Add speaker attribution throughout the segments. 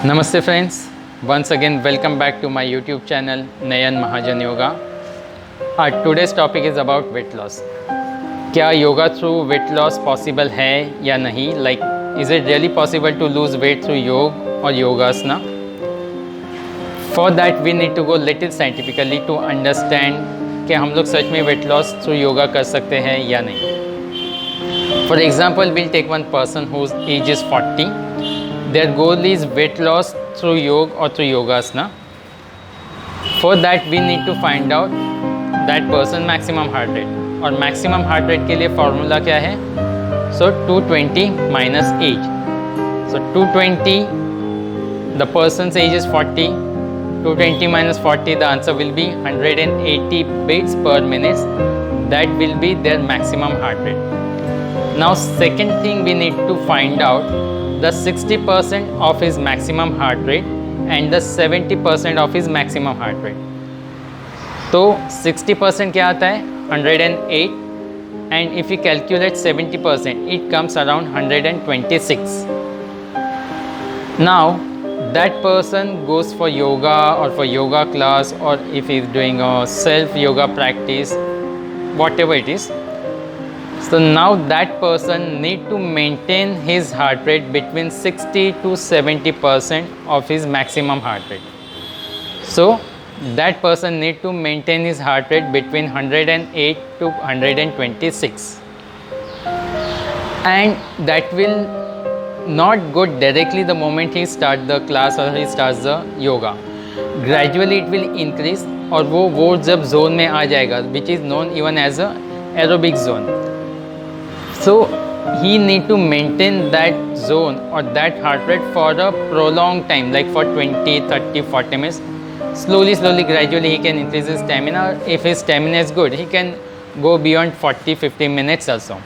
Speaker 1: Namaste friends, once again welcome back to my YouTube channel Nayan Mahajan Yoga. Today's topic is about weight loss. क्या yoga through weight loss possible है या नहीं? Like is it really possible to lose weight through yog और yogasana? For that we need to go little scientifically to understand कि हम लोग सच में weight loss through yoga कर सकते हैं या नहीं. For example will take one person whose age is 40. Their goal is weight loss through yoga or through yogasana. For that we need to find out that person maximum heart rate. और maximum heart rate के लिए formula क्या है? So 220 minus age. So 220, the person's age is 40. 220 minus 40, the answer will be 180 beats per minute. That will be their maximum heart rate. Now second thing we need to find out the 60% of his maximum heart rate and the 70% of his maximum heart rate. तो 60% क्या आता है? 108, and if we calculate 70%, it comes around 126. Now that person goes for yoga or for yoga class, or if he is doing a self yoga practice, whatever it is. So now that person need to maintain his heart rate between 60 to 70% of his maximum heart rate. So that person need to maintain his heart rate between 108 to 126, and that will not go directly the moment he start the class or he starts the yoga. Gradually it will increase, और वो जब zone में आ जाएगा, which is known even as a aerobic zone. So he need to maintain that zone or that heart rate for a prolonged time, like for 20, 30, 40 minutes. Slowly, gradually he can increase his stamina. If his stamina is good, he can go beyond 40, 50 minutes also.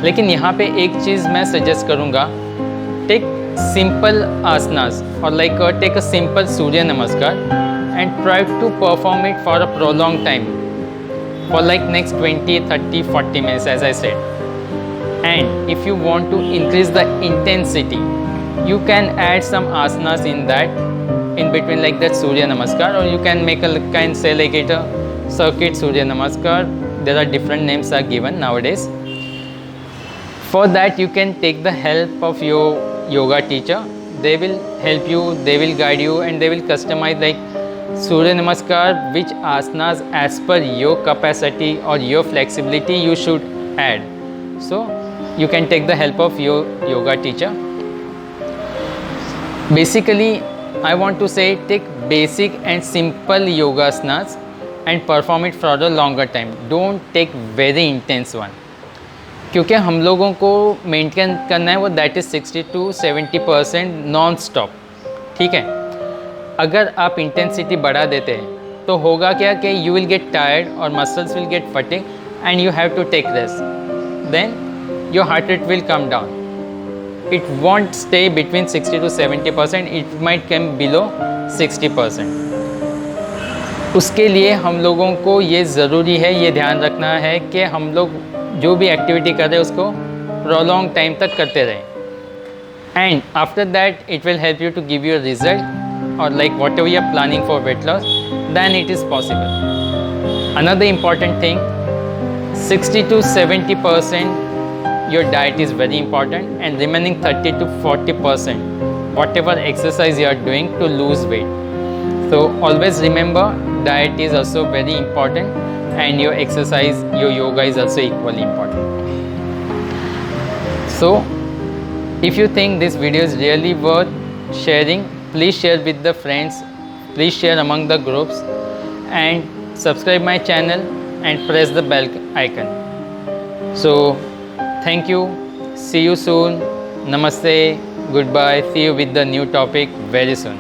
Speaker 1: लेकिन यहाँ पे एक चीज़ मैं suggest करूँगा, take simple asanas or like take a simple सूर्य नमस्कार and try to perform it for a prolonged time, for like next 20, 30, 40 minutes as I said. And if you want to increase the intensity, you can add some asanas in that, in between, like that Surya Namaskar, or you can make a kind, say like it a circuit Surya Namaskar. There are different names are given nowadays. For that you can take the help of your yoga teacher. They will help you, they will guide you, and they will customize like Surya Namaskar, which asanas as per your capacity or your flexibility you should add. So you can take the help of your yoga teacher. Basically I want to say, take basic and simple yogasanas and perform it for a longer time. Don't take very intense one, क्योंकि हम लोगों को maintain करना है वो that is 60 to 70% non stop. ठीक है, अगर आप इंटेंसिटी बढ़ा देते हैं तो होगा क्या कि you will get tired or muscles will get fatigued and you have to take rest. Then your heart rate will come down. It won't stay between 60 to 70%. It might come below 60%. उसके लिए हम लोगों को ये ज़रूरी है, ये ध्यान रखना है कि हम लोग जो भी एक्टिविटी कर रहे हैं उसको prolonged टाइम तक करते रहें. And after that it will help you to give you a result, or like whatever you are planning for weight loss, then it is possible. Another important thing, 60 to 70% your diet is very important, and remaining 30 to 40% whatever exercise you are doing to lose weight. So always remember, diet is also very important, and your exercise, your yoga is also equally important. So if you think this video is really worth sharing, please share with the friends, please share among the groups, and subscribe my channel and press the bell icon. So thank you, see you soon, namaste, goodbye, see you with the new topic very soon.